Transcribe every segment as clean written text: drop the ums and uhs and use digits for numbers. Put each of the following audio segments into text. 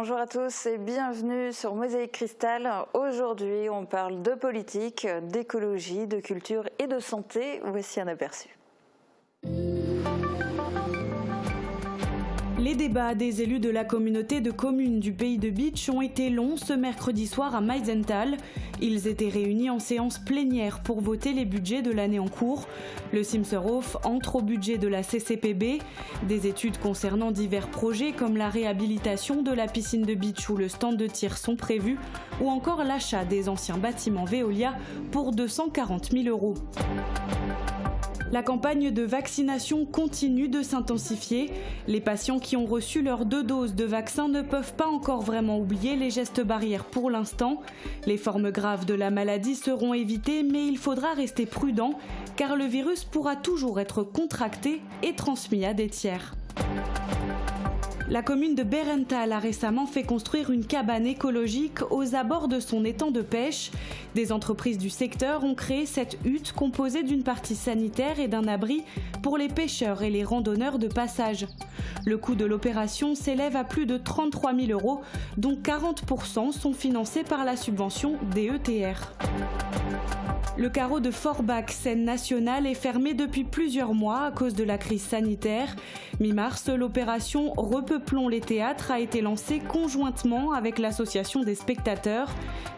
Bonjour à tous et bienvenue sur Mosaïque Cristal. Aujourd'hui, on parle de politique, d'écologie, de culture et de santé. Voici un aperçu. Les débats des élus de la communauté de communes du Pays de Bitche ont été longs ce mercredi soir à Meisenthal. Ils étaient réunis en séance plénière pour voter les budgets de l'année en cours. Le Simserhof entre au budget de la CCPB. Des études concernant divers projets comme la réhabilitation de la piscine de Bitche où le stand de tir sont prévus ou encore l'achat des anciens bâtiments Veolia pour 240 000 €. La campagne de vaccination continue de s'intensifier. Les patients qui ont reçu leurs 2 doses de vaccin ne peuvent pas encore vraiment oublier les gestes barrières pour l'instant. Les formes graves de la maladie seront évitées, mais il faudra rester prudent car le virus pourra toujours être contracté et transmis à des tiers. La commune de Berenthal a récemment fait construire une cabane écologique aux abords de son étang de pêche. Des entreprises du secteur ont créé cette hutte composée d'une partie sanitaire et d'un abri pour les pêcheurs et les randonneurs de passage. Le coût de l'opération s'élève à plus de 33 000 €, dont 40% sont financés par la subvention DETR. Le carreau de Forbach, scène nationale, est fermé depuis plusieurs mois à cause de la crise sanitaire. Mi-mars, l'opération Repeuplons les théâtres a été lancée conjointement avec l'association des spectateurs.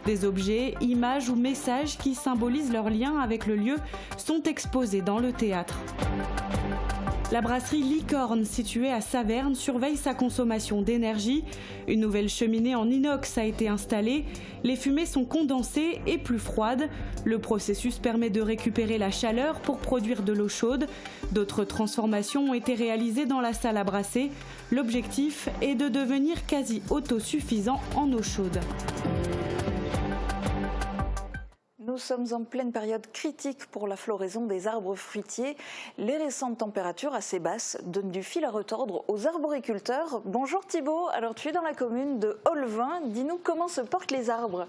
Des objets, images ou messages qui symbolisent leur lien avec le lieu sont exposés dans le théâtre. La brasserie Licorne, située à Saverne, surveille sa consommation d'énergie. Une nouvelle cheminée en inox a été installée. Les fumées sont condensées et plus froides. Le processus permet de récupérer la chaleur pour produire de l'eau chaude. D'autres transformations ont été réalisées dans la salle à brasser. L'objectif est de devenir quasi autosuffisant en eau chaude. Nous sommes en pleine période critique pour la floraison des arbres fruitiers. Les récentes températures assez basses donnent du fil à retordre aux arboriculteurs. Bonjour Thibaut, alors tu es dans la commune de Olvin. Dis-nous comment se portent les arbres.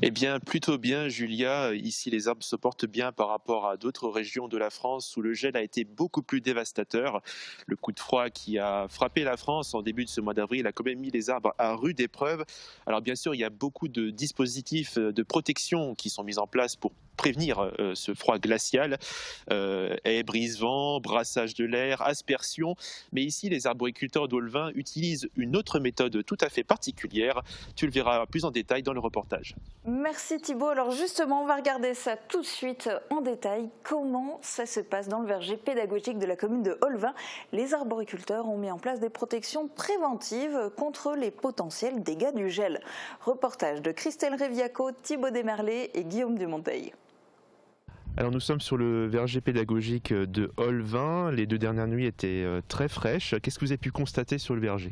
Eh bien, plutôt bien, Julia. Ici, les arbres se portent bien par rapport à d'autres régions de la France où le gel a été beaucoup plus dévastateur. Le coup de froid qui a frappé la France en début de ce mois d'avril a quand même mis les arbres à rude épreuve. Alors bien sûr, il y a beaucoup de dispositifs de protection qui sont mis en place pour prévenir ce froid glacial, haies, brise-vent, brassage de l'air, aspersion. Mais ici, les arboriculteurs d'Olvin utilisent une autre méthode tout à fait particulière. Tu le verras plus en détail dans le reportage. Merci Thibaut. Alors justement, on va regarder ça tout de suite en détail. Comment ça se passe dans le verger pédagogique de la commune de Olvin? Les arboriculteurs ont mis en place des protections préventives contre les potentiels dégâts du gel. Reportage de Christelle Réviaco, Thibaut Desmerlet et Guillaume Dumonteil. Alors nous sommes sur le verger pédagogique de Olvin. Les 2 dernières nuits étaient très fraîches. Qu'est-ce que vous avez pu constater sur le verger ?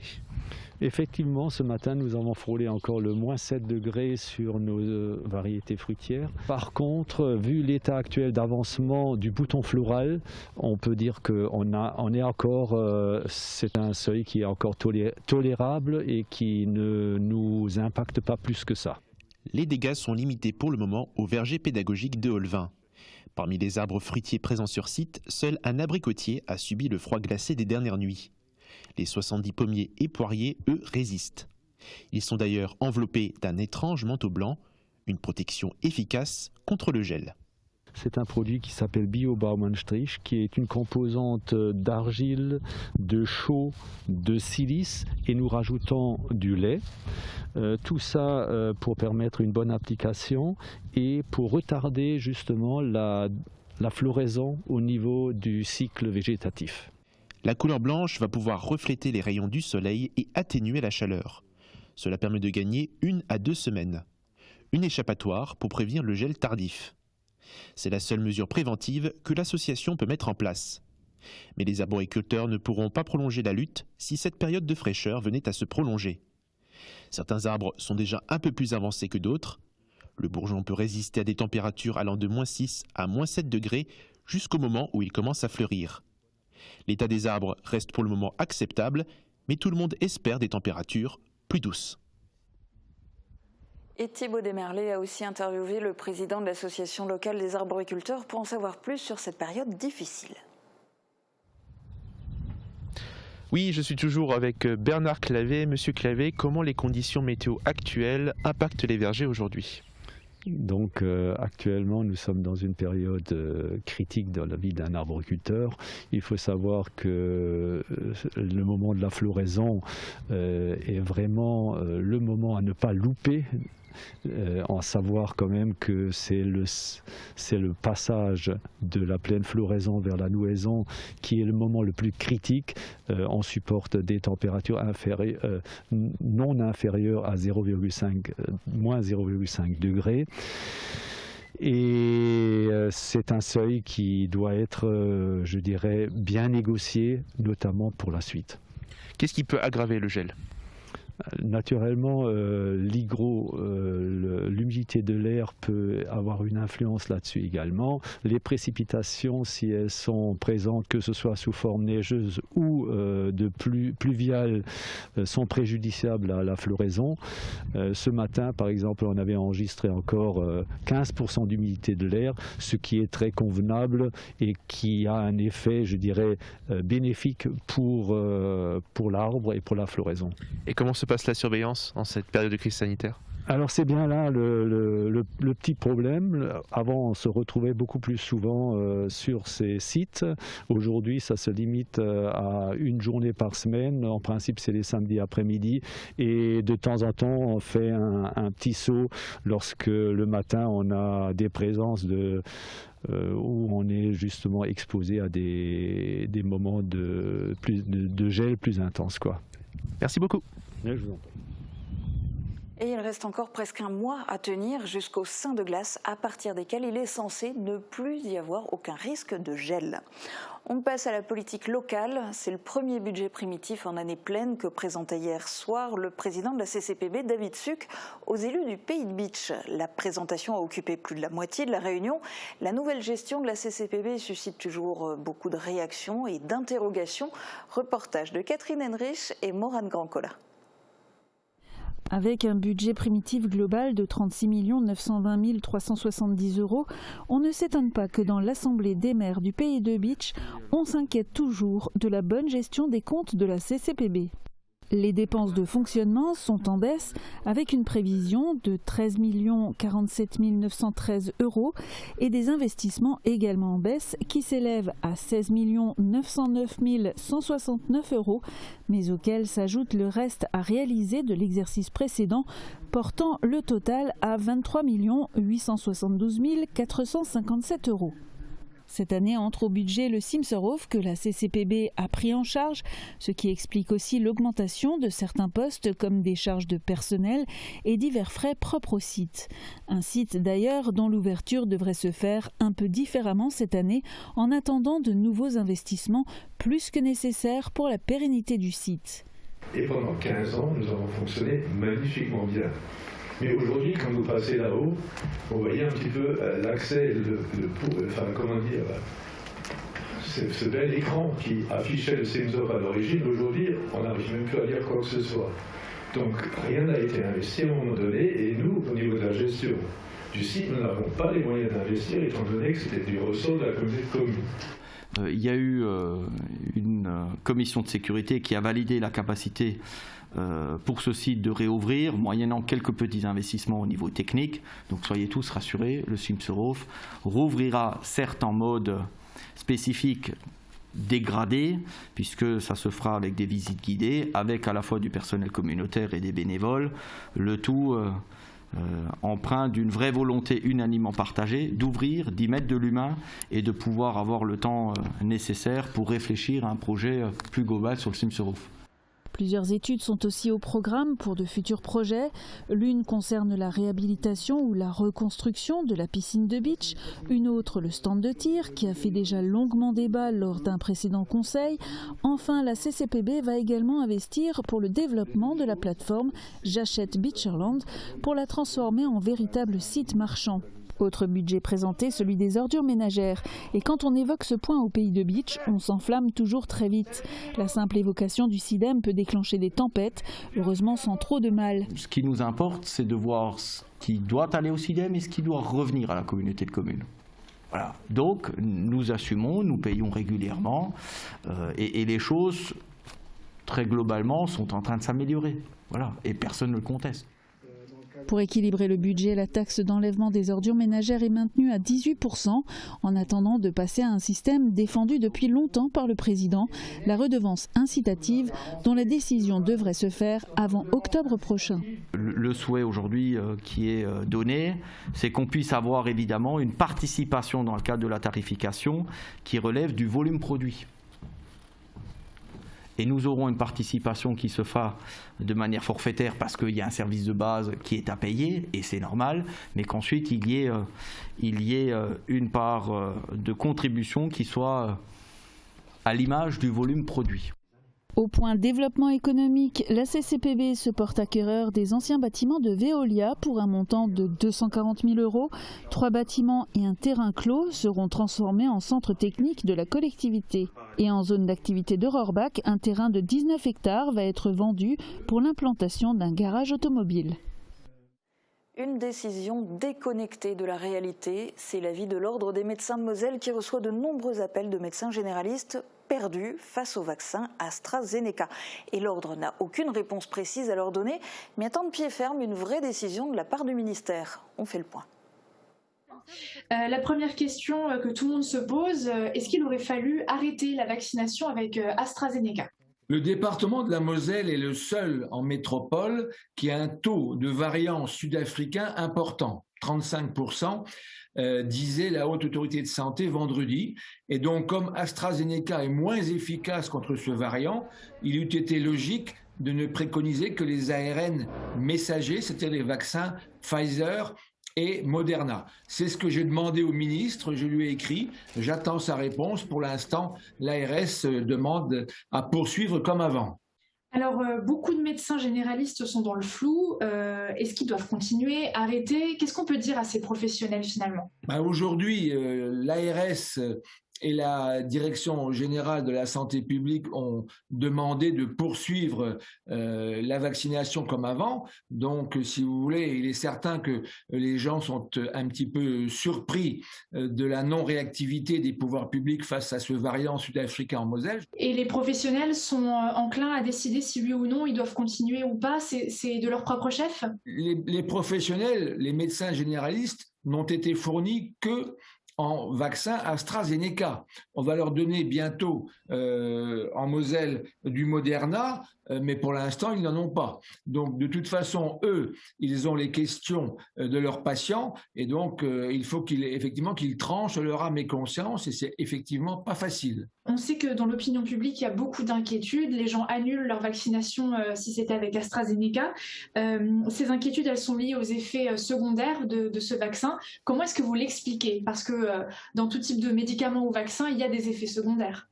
Effectivement, ce matin, nous avons frôlé encore le -7 degrés sur nos variétés fruitières. Par contre, vu l'état actuel d'avancement du bouton floral, on peut dire qu'on est encore, c'est un seuil qui est encore tolérable et qui ne nous impacte pas plus que ça. Les dégâts sont limités pour le moment au verger pédagogique de Olvin. Parmi les arbres fruitiers présents sur site, seul un abricotier a subi le froid glacé des dernières nuits. Les 70 pommiers et poiriers, eux, résistent. Ils sont d'ailleurs enveloppés d'un étrange manteau blanc, une protection efficace contre le gel. C'est un produit qui s'appelle Bio-Baumanstrich, qui est une composante d'argile, de chaux, de silice, et nous rajoutons du lait. Tout ça pour permettre une bonne application et pour retarder justement la floraison au niveau du cycle végétatif. La couleur blanche va pouvoir refléter les rayons du soleil et atténuer la chaleur. Cela permet de gagner 1 à 2 semaines. Une échappatoire pour prévenir le gel tardif. C'est la seule mesure préventive que l'association peut mettre en place. Mais les arboriculteurs ne pourront pas prolonger la lutte si cette période de fraîcheur venait à se prolonger. Certains arbres sont déjà un peu plus avancés que d'autres. Le bourgeon peut résister à des températures allant de -6 à -7 degrés jusqu'au moment où il commence à fleurir. L'état des arbres reste pour le moment acceptable, mais tout le monde espère des températures plus douces. Et Thibaut Desmerlet a aussi interviewé le président de l'association locale des arboriculteurs pour en savoir plus sur cette période difficile. Oui, je suis toujours avec Bernard Clavet. Monsieur Clavet, comment les conditions météo actuelles impactent les vergers aujourd'hui ? Donc actuellement, nous sommes dans une période critique dans la vie d'un arboriculteur. Il faut savoir que le moment de la floraison est vraiment le moment à ne pas louper. En savoir quand même que c'est le passage de la pleine floraison vers la nouaison qui est le moment le plus critique. On supporte des températures non inférieures à moins 0,5 degrés. Et c'est un seuil qui doit être, je dirais, bien négocié, notamment pour la suite. Qu'est-ce qui peut aggraver le gel ? Naturellement, l'hydro, l'humidité de l'air peut avoir une influence là-dessus également. Les précipitations, si elles sont présentes, que ce soit sous forme neigeuse ou de pluviale, sont préjudiciables à la floraison. Ce matin, par exemple, on avait enregistré encore 15% d'humidité de l'air, ce qui est très convenable et qui a un effet, je dirais, bénéfique pour l'arbre et pour la floraison. Et comment se passe la surveillance en cette période de crise sanitaire ? Alors c'est bien là le petit problème. Avant, on se retrouvait beaucoup plus souvent sur ces sites. Aujourd'hui, ça se limite à une journée par semaine. En principe, c'est les samedis après-midi. Et de temps en temps, on fait un petit saut lorsque le matin, on a des présences où on est justement exposé à des moments de gel plus intenses, quoi. Merci beaucoup. Je vous en prie. Et il reste encore presque un mois à tenir jusqu'aux seins de glace, à partir desquels il est censé ne plus y avoir aucun risque de gel. On passe à la politique locale. C'est le premier budget primitif en année pleine que présentait hier soir le président de la CCPB, David Suc, aux élus du Pays de Bitche. La présentation a occupé plus de la moitié de la réunion. La nouvelle gestion de la CCPB suscite toujours beaucoup de réactions et d'interrogations. Reportage de Catherine Henrich et Morane Grandcola. Avec un budget primitif global de 36 920 370 €, on ne s'étonne pas que dans l'Assemblée des maires du Pays de Bitche, on s'inquiète toujours de la bonne gestion des comptes de la CCPB. Les dépenses de fonctionnement sont en baisse avec une prévision de 13 47 913 € et des investissements également en baisse qui s'élèvent à 16 909 169 €, mais auxquels s'ajoute le reste à réaliser de l'exercice précédent, portant le total à 23 872 457 €. Cette année entre au budget le Simserhof que la CCPB a pris en charge, ce qui explique aussi l'augmentation de certains postes comme des charges de personnel et divers frais propres au site. Un site d'ailleurs dont l'ouverture devrait se faire un peu différemment cette année en attendant de nouveaux investissements plus que nécessaires pour la pérennité du site. Et pendant 15 ans, nous avons fonctionné magnifiquement bien. Mais aujourd'hui, quand vous passez là-haut, vous voyez un petit peu l'accès, ce bel écran qui affichait le Simserhof à l'origine. Aujourd'hui, on n'arrive même plus à lire quoi que ce soit. Donc rien n'a été investi à un moment donné, et nous, au niveau de la gestion du site, nous n'avons pas les moyens d'investir, étant donné que c'était du ressort de la communauté de communes. Il y a eu une commission de sécurité qui a validé la capacité pour ce site de réouvrir, moyennant quelques petits investissements au niveau technique. Donc soyez tous rassurés, le Simserhof rouvrira certes en mode spécifique dégradé, puisque ça se fera avec des visites guidées, avec à la fois du personnel communautaire et des bénévoles, le tout empreint d'une vraie volonté unanimement partagée d'ouvrir, d'y mettre de l'humain et de pouvoir avoir le temps nécessaire pour réfléchir à un projet plus global sur le Simserhof. Plusieurs études sont aussi au programme pour de futurs projets. L'une concerne la réhabilitation ou la reconstruction de la piscine de beach, une autre le stand de tir qui a fait déjà longuement débat lors d'un précédent conseil. Enfin, la CCPB va également investir pour le développement de la plateforme J'achète Beacherland pour la transformer en véritable site marchand. Autre budget présenté, celui des ordures ménagères. Et quand on évoque ce point au Pays de Bitche, on s'enflamme toujours très vite. La simple évocation du SIDEM peut déclencher des tempêtes, heureusement sans trop de mal. Ce qui nous importe, c'est de voir ce qui doit aller au SIDEM et ce qui doit revenir à la communauté de communes. Voilà. Donc nous assumons, nous payons régulièrement et les choses très globalement, sont en train de s'améliorer. Voilà, et personne ne le conteste. Pour équilibrer le budget, la taxe d'enlèvement des ordures ménagères est maintenue à 18%, en attendant de passer à un système défendu depuis longtemps par le président, la redevance incitative, dont la décision devrait se faire avant octobre prochain. Le souhait aujourd'hui qui est donné, c'est qu'on puisse avoir évidemment une participation dans le cadre de la tarification qui relève du volume produit. Et nous aurons une participation qui se fera de manière forfaitaire parce qu'il y a un service de base qui est à payer, et c'est normal, mais qu'ensuite il y ait une part de contribution qui soit à l'image du volume produit. Au point développement économique, la CCPB se porte acquéreur des anciens bâtiments de Veolia pour un montant de 240 000 €. 3 bâtiments et un terrain clos seront transformés en centre technique de la collectivité. Et en zone d'activité de Rohrbach, un terrain de 19 hectares va être vendu pour l'implantation d'un garage automobile. Une décision déconnectée de la réalité, c'est l'avis de l'Ordre des médecins de Moselle qui reçoit de nombreux appels de médecins généralistes perdus face au vaccin AstraZeneca. Et l'Ordre n'a aucune réponse précise à leur donner, mais attend de pied ferme une vraie décision de la part du ministère. On fait le point. La première question que tout le monde se pose, est-ce qu'il aurait fallu arrêter la vaccination avec AstraZeneca ? Le département de la Moselle est le seul en métropole qui a un taux de variant sud-africain important, 35%, disait la Haute Autorité de Santé vendredi. Et donc, comme AstraZeneca est moins efficace contre ce variant, il eût été logique de ne préconiser que les ARN messagers, c'est-à-dire les vaccins Pfizer et Moderna. C'est ce que j'ai demandé au ministre, je lui ai écrit, j'attends sa réponse. Pour l'instant, l'ARS demande à poursuivre comme avant. Alors, beaucoup de médecins généralistes sont dans le flou. Est-ce qu'ils doivent continuer, arrêter ? Qu'est-ce qu'on peut dire à ces professionnels finalement ? Aujourd'hui, l'ARS et la Direction générale de la santé publique ont demandé de poursuivre la vaccination comme avant. Donc, si vous voulez, il est certain que les gens sont un petit peu surpris de la non-réactivité des pouvoirs publics face à ce variant sud-africain en Moselle. Et les professionnels sont enclins à décider si oui ou non ils doivent continuer ou pas, c'est de leur propre chef ? Les professionnels, les médecins généralistes n'ont été fournis que en vaccin AstraZeneca. On va leur donner bientôt en Moselle du Moderna, mais pour l'instant, ils n'en ont pas. Donc, de toute façon, eux, ils ont les questions de leurs patients, et donc il faut qu'ils tranchent leur âme et conscience, et c'est effectivement pas facile. On sait que dans l'opinion publique, il y a beaucoup d'inquiétudes. Les gens annulent leur vaccination si c'était avec AstraZeneca. Ces inquiétudes, elles sont liées aux effets secondaires de ce vaccin. Comment est-ce que vous l'expliquez ? Parce que dans tout type de médicaments ou vaccins, il y a des effets secondaires.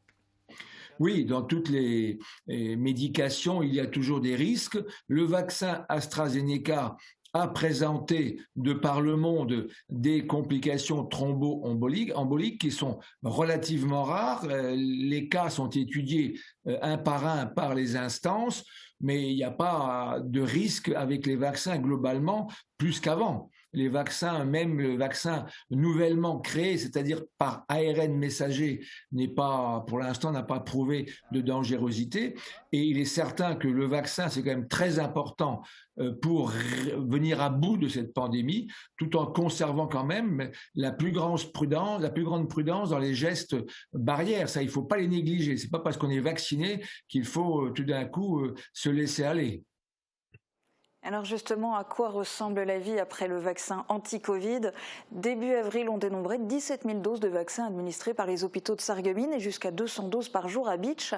Oui, dans toutes les médications, il y a toujours des risques. Le vaccin AstraZeneca a présenté de par le monde des complications thromboemboliques qui sont relativement rares. Les cas sont étudiés un par les instances, mais il n'y a pas de risque avec les vaccins globalement plus qu'avant. Les vaccins, même le vaccin nouvellement créé, c'est-à-dire par ARN messager, pour l'instant, n'a pas prouvé de dangerosité. Et il est certain que le vaccin, c'est quand même très important pour venir à bout de cette pandémie, tout en conservant quand même la plus grande prudence dans les gestes barrières. Ça, il ne faut pas les négliger. C'est pas parce qu'on est vacciné qu'il faut tout d'un coup se laisser aller. Alors justement, à quoi ressemble la vie après le vaccin anti-Covid ? Début avril, on dénombrait 17 000 doses de vaccins administrées par les hôpitaux de Sarreguemines et jusqu'à 200 doses par jour à Bitche.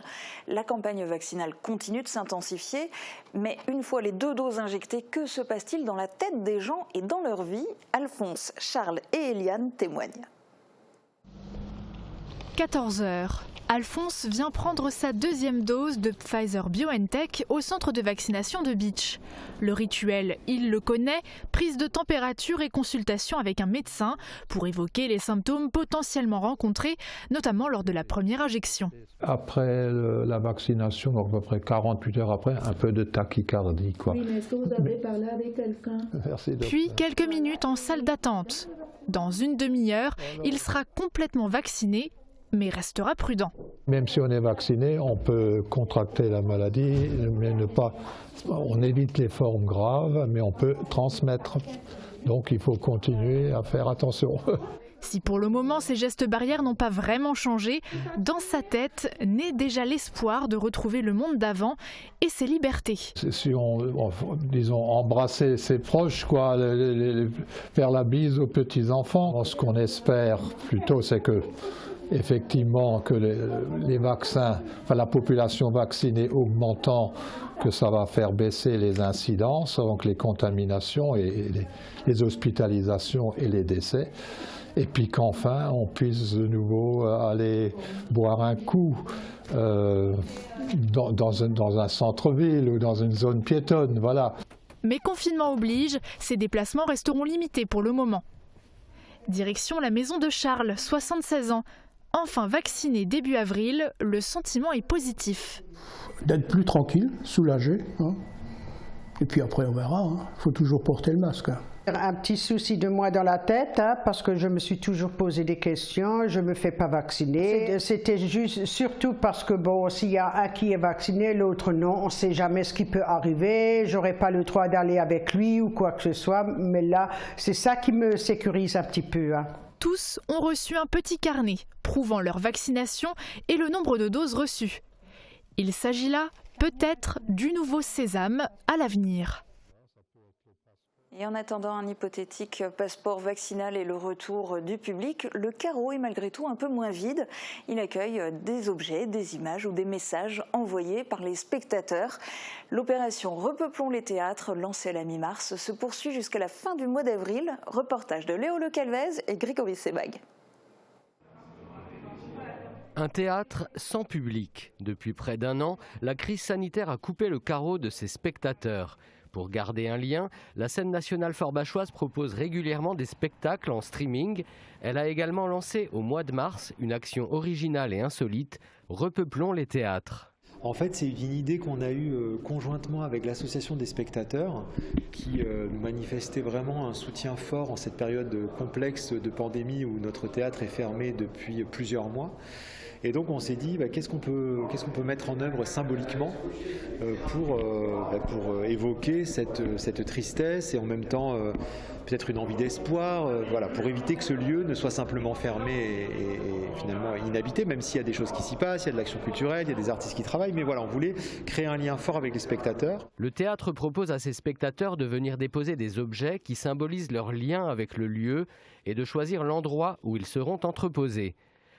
La campagne vaccinale continue de s'intensifier, mais une fois les 2 doses injectées, que se passe-t-il dans la tête des gens et dans leur vie ? Alphonse, Charles et Eliane témoignent. 14 h. Alphonse vient prendre sa 2e dose de Pfizer-BioNTech au centre de vaccination de Bitche. Le rituel, il le connaît, prise de température et consultation avec un médecin pour évoquer les symptômes potentiellement rencontrés, notamment lors de la première injection. Après la vaccination, donc à peu près 48 heures après, un peu de tachycardie, quoi. Oui, mais est-ce que vous avez parlé avec quelqu'un ? Puis quelques minutes en salle d'attente. Dans une demi-heure, il sera complètement vacciné. mais restera prudent. Même si on est vacciné, on peut contracter la maladie, mais on évite les formes graves, mais on peut transmettre. Donc il faut continuer à faire attention. Si pour le moment ces gestes barrières n'ont pas vraiment changé, dans sa tête naît déjà l'espoir de retrouver le monde d'avant et ses libertés. Si disons, embrasser ses proches, quoi, faire la bise aux petits-enfants, ce qu'on espère plutôt, c'est que effectivement que les vaccins, la population vaccinée augmentant, que ça va faire baisser les incidences, donc les contaminations et les hospitalisations et les décès. Et puis qu'enfin on puisse de nouveau aller boire un coup dans un centre-ville ou dans une zone piétonne, voilà. Mais confinement oblige, ces déplacements resteront limités pour le moment. Direction la maison de Charles, 76 ans. Enfin vacciné début avril, le sentiment est positif. D'être plus tranquille, soulagé. Et puis après on verra, il faut toujours porter le masque. Un petit souci de moi dans la tête, parce que je me suis toujours posé des questions, je ne me fais pas vacciner. C'était juste, surtout parce que bon, s'il y a un qui est vacciné, l'autre non, on ne sait jamais ce qui peut arriver, j'aurais pas le droit d'aller avec lui ou quoi que ce soit, mais là, c'est ça qui me sécurise un petit peu. Tous ont reçu un petit carnet prouvant leur vaccination et le nombre de doses reçues. Il s'agit là, peut-être, du nouveau sésame à l'avenir. Et en attendant un hypothétique passeport vaccinal et le retour du public, le carreau est malgré tout un peu moins vide. Il accueille des objets, des images ou des messages envoyés par les spectateurs. L'opération Repeuplons les théâtres, lancée à la mi-mars, se poursuit jusqu'à la fin du mois d'avril. Reportage de Léo Le Calvez et Grégory Sebag. Un théâtre sans public. Depuis près d'un an, la crise sanitaire a coupé le carreau de ses spectateurs. Pour garder un lien, la scène nationale forbachoise propose régulièrement des spectacles en streaming. Elle a également lancé au mois de mars une action originale et insolite, Repeuplons les théâtres. En fait, c'est une idée qu'on a eue conjointement avec l'association des spectateurs qui nous manifestait vraiment un soutien fort en cette période complexe de pandémie où notre théâtre est fermé depuis plusieurs mois. Et donc on s'est dit qu'est-ce qu'on peut mettre en œuvre symboliquement pour évoquer cette tristesse et en même temps peut-être une envie d'espoir, pour éviter que ce lieu ne soit simplement fermé et finalement inhabité, même s'il y a des choses qui s'y passent, il y a de l'action culturelle, il y a des artistes qui travaillent, mais voilà, on voulait créer un lien fort avec les spectateurs. Le théâtre propose à ses spectateurs de venir déposer des objets qui symbolisent leur lien avec le lieu et de choisir l'endroit où ils seront entreposés.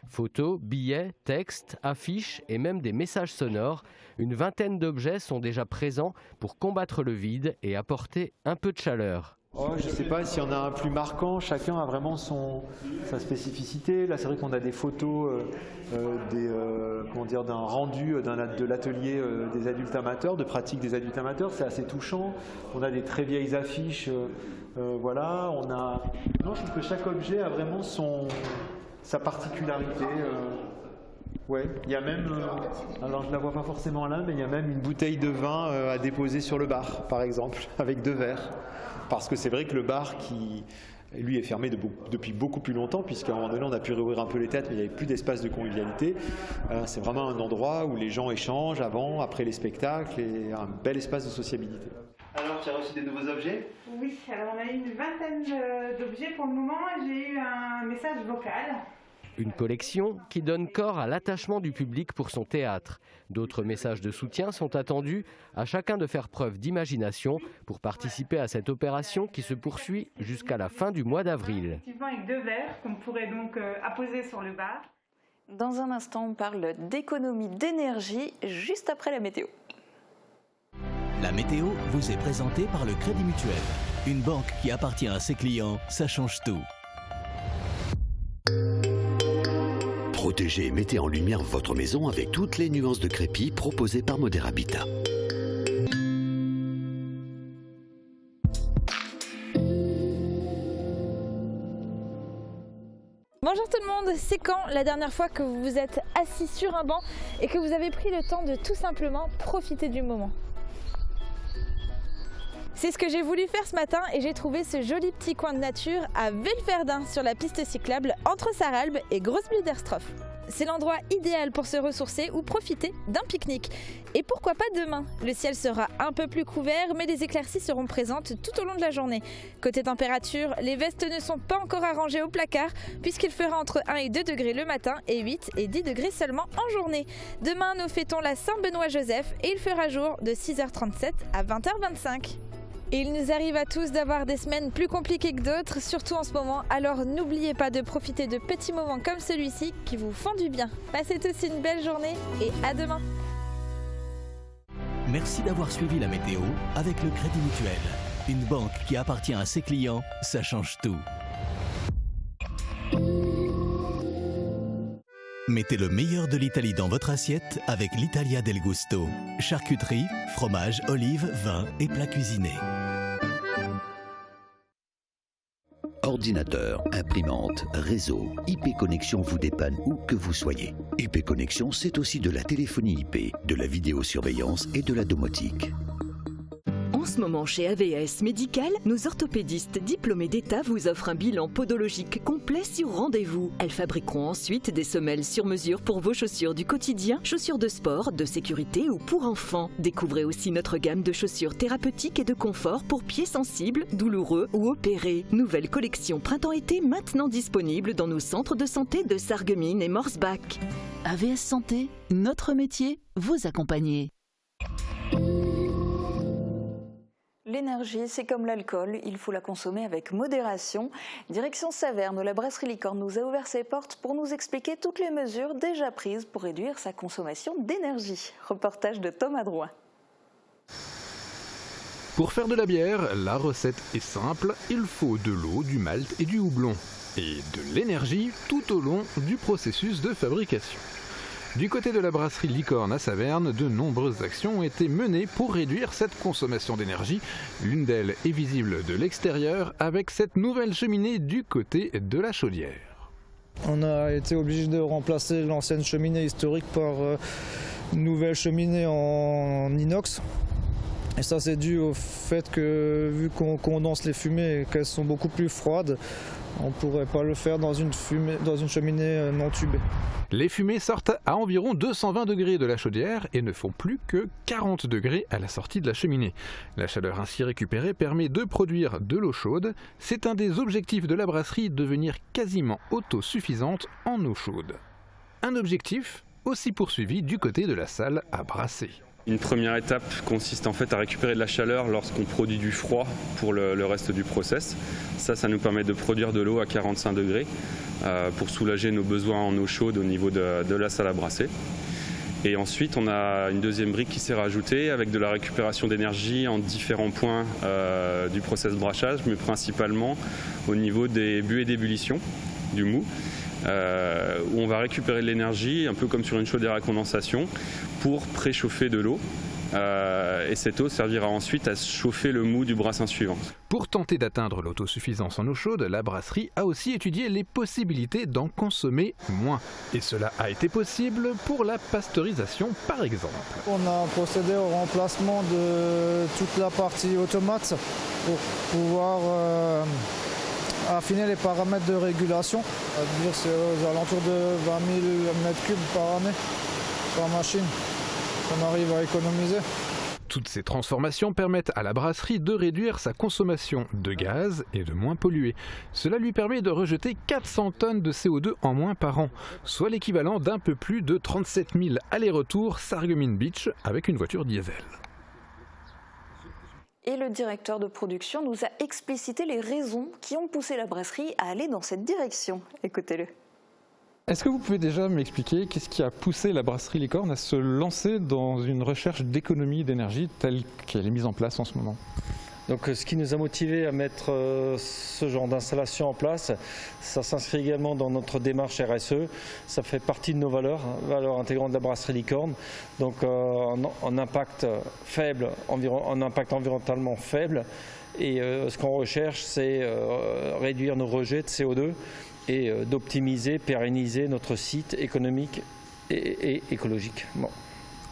Photos, billets, textes, affiches et même des messages sonores, une vingtaine d'objets sont déjà présents pour combattre le vide et apporter un peu de chaleur. Je ne sais pas s'il y en a un plus marquant, chacun a vraiment sa spécificité. Là c'est vrai qu'on a des photos d'un rendu de l'atelier des adultes amateurs, de pratique des adultes amateurs, c'est assez touchant. On a des très vieilles affiches, je trouve que chaque objet a vraiment sa particularité. Il y a même, alors je ne la vois pas forcément là, mais il y a même une bouteille de vin à déposer sur le bar, par exemple, avec 2 verres. Parce que c'est vrai que le bar, qui lui est fermé depuis beaucoup plus longtemps, puisqu'à un moment donné on a pu réouvrir un peu les théâtres, mais il n'y avait plus d'espace de convivialité. C'est vraiment un endroit où les gens échangent avant, après les spectacles, et un bel espace de sociabilité. Alors, tu as reçu des nouveaux objets ? Oui, alors on a eu une vingtaine d'objets pour le moment. J'ai eu un message vocal. Une collection qui donne corps à l'attachement du public pour son théâtre. D'autres messages de soutien sont attendus, à chacun de faire preuve d'imagination pour participer à cette opération qui se poursuit jusqu'à la fin du mois d'avril. Effectivement, avec 2 verres qu'on pourrait donc apposer sur le bar. Dans un instant, on parle d'économie d'énergie juste après la météo. La météo vous est présentée par le Crédit Mutuel. Une banque qui appartient à ses clients, ça change tout. Protégez et mettez en lumière votre maison avec toutes les nuances de crépi proposées par Modèle Habitat. Bonjour tout le monde, c'est quand la dernière fois que vous vous êtes assis sur un banc et que vous avez pris le temps de tout simplement profiter du moment ? C'est ce que j'ai voulu faire ce matin et j'ai trouvé ce joli petit coin de nature à Villeverdun sur la piste cyclable entre Sarralbe et Großbliederstroff. C'est l'endroit idéal pour se ressourcer ou profiter d'un pique-nique. Et pourquoi pas demain? Le ciel sera un peu plus couvert, mais les éclaircies seront présentes tout au long de la journée. Côté température, les vestes ne sont pas encore arrangées au placard, puisqu'il fera entre 1 et 2 degrés le matin et 8 et 10 degrés seulement en journée. Demain, nous fêtons la Saint-Benoît-Joseph et il fera jour de 6h37 à 20h25. Et il nous arrive à tous d'avoir des semaines plus compliquées que d'autres, surtout en ce moment, alors n'oubliez pas de profiter de petits moments comme celui-ci qui vous font du bien. Passez tous une belle journée et à demain. Merci d'avoir suivi la météo avec le Crédit Mutuel. Une banque qui appartient à ses clients, ça change tout. Mettez le meilleur de l'Italie dans votre assiette avec l'Italia del Gusto. Charcuterie, fromage, olives, vin et plats cuisinés. Ordinateur, imprimante, réseau, IP Connexion vous dépanne où que vous soyez. IP Connexion, c'est aussi de la téléphonie IP, de la vidéosurveillance et de la domotique. En ce moment, chez AVS Médical, nos orthopédistes diplômés d'État vous offrent un bilan podologique complet sur rendez-vous. Elles fabriqueront ensuite des semelles sur mesure pour vos chaussures du quotidien, chaussures de sport, de sécurité ou pour enfants. Découvrez aussi notre gamme de chaussures thérapeutiques et de confort pour pieds sensibles, douloureux ou opérés. Nouvelle collection printemps-été maintenant disponible dans nos centres de santé de Sarreguemines et Morsbach. AVS Santé, notre métier, vous accompagner. L'énergie, c'est comme l'alcool, il faut la consommer avec modération. Direction Saverne, où la brasserie Licorne nous a ouvert ses portes pour nous expliquer toutes les mesures déjà prises pour réduire sa consommation d'énergie. Reportage de Thomas Drouin. Pour faire de la bière, la recette est simple, il faut de l'eau, du malt et du houblon. Et de l'énergie tout au long du processus de fabrication. Du côté de la brasserie Licorne à Saverne, de nombreuses actions ont été menées pour réduire cette consommation d'énergie. L'une d'elles est visible de l'extérieur avec cette nouvelle cheminée du côté de la chaudière. On a été obligé de remplacer l'ancienne cheminée historique par une nouvelle cheminée en inox. Et ça, c'est dû au fait que, vu qu'on condense les fumées et qu'elles sont beaucoup plus froides, on ne pourrait pas le faire dans une cheminée non tubée. Les fumées sortent à environ 220 degrés de la chaudière et ne font plus que 40 degrés à la sortie de la cheminée. La chaleur ainsi récupérée permet de produire de l'eau chaude. C'est un des objectifs de la brasserie, devenir quasiment autosuffisante en eau chaude. Un objectif aussi poursuivi du côté de la salle à brasser. Une première étape consiste en fait à récupérer de la chaleur lorsqu'on produit du froid pour le reste du process. Ça nous permet de produire de l'eau à 45 degrés pour soulager nos besoins en eau chaude au niveau de la salle à brasser. Et ensuite, on a une deuxième brique qui s'est rajoutée avec de la récupération d'énergie en différents points du process brassage, mais principalement au niveau des buées d'ébullition, du mou. Où on va récupérer de l'énergie, un peu comme sur une chaudière à condensation, pour préchauffer de l'eau. Et cette eau servira ensuite à chauffer le mou du brassin suivant. Pour tenter d'atteindre l'autosuffisance en eau chaude, la brasserie a aussi étudié les possibilités d'en consommer moins. Et cela a été possible pour la pasteurisation par exemple. On a procédé au remplacement de toute la partie automate pour pouvoir affiner les paramètres de régulation. C'est aux alentours de 20 000 m3 par année par machine qu'on arrive à économiser. Toutes ces transformations permettent à la brasserie de réduire sa consommation de gaz et de moins polluer. Cela lui permet de rejeter 400 tonnes de CO2 en moins par an, soit l'équivalent d'un peu plus de 37 000 allers-retours Sarreguemines Beach avec une voiture diesel. Et le directeur de production nous a explicité les raisons qui ont poussé la brasserie à aller dans cette direction. Écoutez-le. Est-ce que vous pouvez déjà m'expliquer qu'est-ce qui a poussé la brasserie Licorne à se lancer dans une recherche d'économie d'énergie telle qu'elle est mise en place en ce moment ? Donc ce qui nous a motivés à mettre ce genre d'installation en place, ça s'inscrit également dans notre démarche RSE. Ça fait partie de nos valeurs intégrantes de la brasserie Licorne. Donc en impact faible, en impact environnementalement faible. Et ce qu'on recherche, c'est réduire nos rejets de CO2 et d'optimiser, pérenniser notre site économique et écologique. Bon.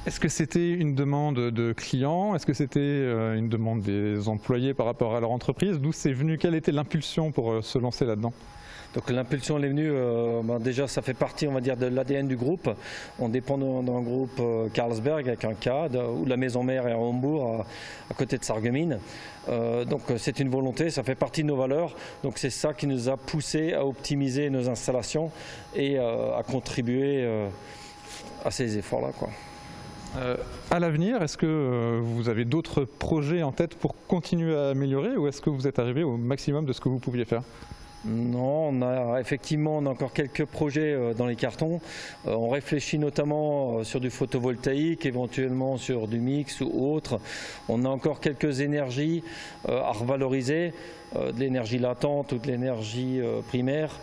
Est-ce que c'était une demande de clients? Est-ce que c'était une demande des employés par rapport à leur entreprise? D'où c'est venu? Quelle était l'impulsion pour se lancer là-dedans? Donc l'impulsion elle est venue, déjà ça fait partie on va dire de l'ADN du groupe. On dépend d'un groupe Carlsberg avec un K, où la maison mère est à Hombourg, à côté de Sarreguemines. Donc c'est une volonté, ça fait partie de nos valeurs. Donc c'est ça qui nous a poussé à optimiser nos installations et à contribuer à ces efforts-là, quoi. À l'avenir, est-ce que vous avez d'autres projets en tête pour continuer à améliorer ou est-ce que vous êtes arrivé au maximum de ce que vous pouviez faire? Non, on a encore quelques projets dans les cartons. On réfléchit notamment sur du photovoltaïque, éventuellement sur du mix ou autre. On a encore quelques énergies à revaloriser, de l'énergie latente ou de l'énergie primaire.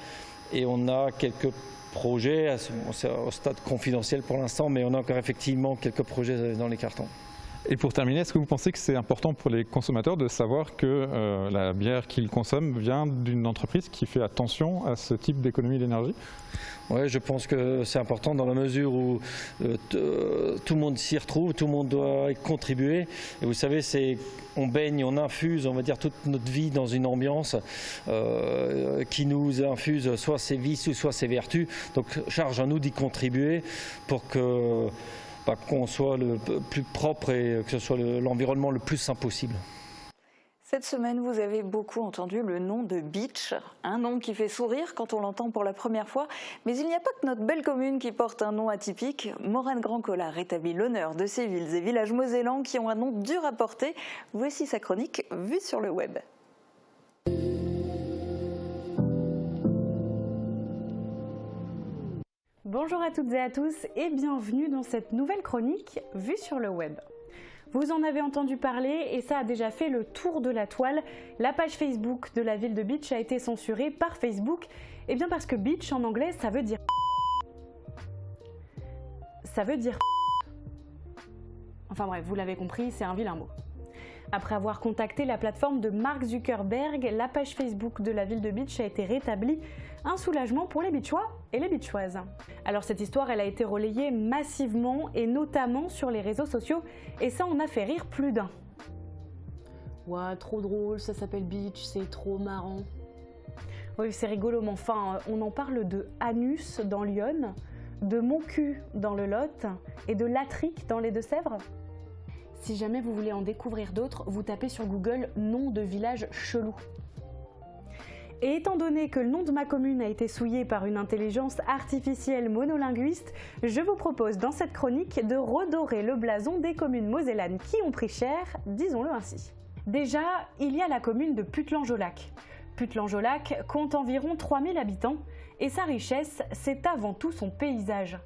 Et on a quelques projets, c'est au stade confidentiel pour l'instant, mais on a encore effectivement quelques projets dans les cartons. Et pour terminer, est-ce que vous pensez que c'est important pour les consommateurs de savoir que la bière qu'ils consomment vient d'une entreprise qui fait attention à ce type d'économie d'énergie? Oui, je pense que c'est important dans la mesure où tout le monde s'y retrouve, tout le monde doit y contribuer. Et vous savez, on baigne, on infuse, on va dire, toute notre vie dans une ambiance qui nous infuse soit ses vices ou soit ses vertus. Donc charge à nous d'y contribuer pour que qu'on soit le plus propre et que ce soit l'environnement le plus sain possible. Cette semaine, vous avez beaucoup entendu le nom de Bitch, un nom qui fait sourire quand on l'entend pour la première fois. Mais il n'y a pas que notre belle commune qui porte un nom atypique. Maureen Grand-Collat rétablit l'honneur de ces villes et villages mosellans qui ont un nom dur à porter. Voici sa chronique vue sur le web. Bonjour à toutes et à tous et bienvenue dans cette nouvelle chronique vue sur le web. Vous en avez entendu parler et ça a déjà fait le tour de la toile. La page Facebook de la ville de Bitch a été censurée par Facebook. Et bien parce que Bitch en anglais ça veut dire... Enfin bref, vous l'avez compris, c'est un vilain mot. Après avoir contacté la plateforme de Mark Zuckerberg, la page Facebook de la ville de Bitch a été rétablie. Un soulagement pour les Bitchois et les Bitchoises. Alors cette histoire, elle a été relayée massivement et notamment sur les réseaux sociaux et ça en a fait rire plus d'un. Ouais, trop drôle, ça s'appelle Bitch, c'est trop marrant. Oui, c'est rigolo, mais enfin, on en parle de anus dans l'Yonne, de mon cul dans le Lot et de Latrique dans les Deux-Sèvres. Si jamais vous voulez en découvrir d'autres, vous tapez sur Google « nom de village chelou ». Et étant donné que le nom de ma commune a été souillé par une intelligence artificielle monolinguiste, je vous propose dans cette chronique de redorer le blason des communes mosellanes qui ont pris cher, disons-le ainsi. Déjà, il y a la commune de Putelange-au-Lac. Putelange-au-Lac compte environ 3000 habitants et sa richesse, c'est avant tout son paysage.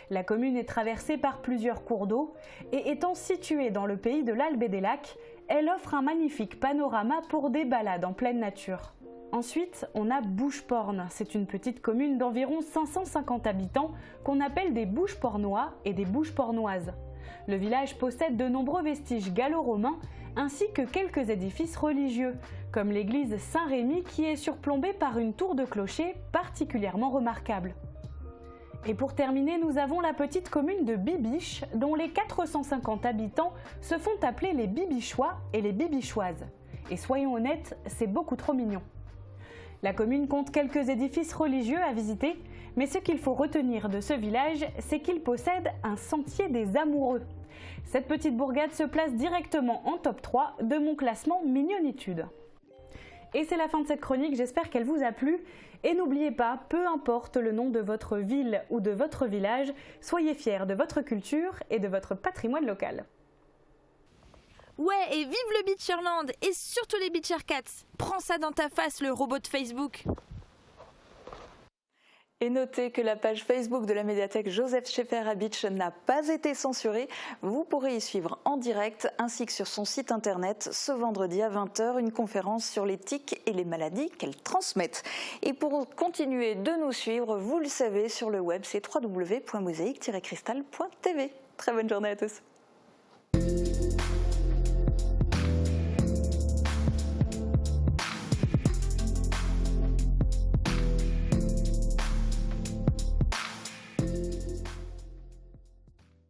La commune est traversée par plusieurs cours d'eau et étant située dans le pays de l'Albe et des Lacs, elle offre un magnifique panorama pour des balades en pleine nature. Ensuite, on a Boucheporne. C'est une petite commune d'environ 550 habitants qu'on appelle des Bouchepornois et des Bouchepornoises. Le village possède de nombreux vestiges gallo-romains ainsi que quelques édifices religieux, comme l'église Saint-Rémy qui est surplombée par une tour de clocher particulièrement remarquable. Et pour terminer, nous avons la petite commune de Bibiche, dont les 450 habitants se font appeler les Bibichois et les Bibichoises. Et soyons honnêtes, c'est beaucoup trop mignon. La commune compte quelques édifices religieux à visiter, mais ce qu'il faut retenir de ce village, c'est qu'il possède un sentier des amoureux. Cette petite bourgade se place directement en top 3 de mon classement Mignonitude. Et c'est la fin de cette chronique, j'espère qu'elle vous a plu. Et n'oubliez pas, peu importe le nom de votre ville ou de votre village, soyez fiers de votre culture et de votre patrimoine local. Ouais, et vive le Bitcherland et surtout les Bitchercats. Prends ça dans ta face, le robot de Facebook. Et notez que la page Facebook de la médiathèque Joseph Scheffer à Bitch n'a pas été censurée. Vous pourrez y suivre en direct ainsi que sur son site internet ce vendredi à 20h une conférence sur les tiques et les maladies qu'elles transmettent. Et pour continuer de nous suivre, vous le savez, sur le web, c'est www.mosaïque-cristal.tv. Très bonne journée à tous.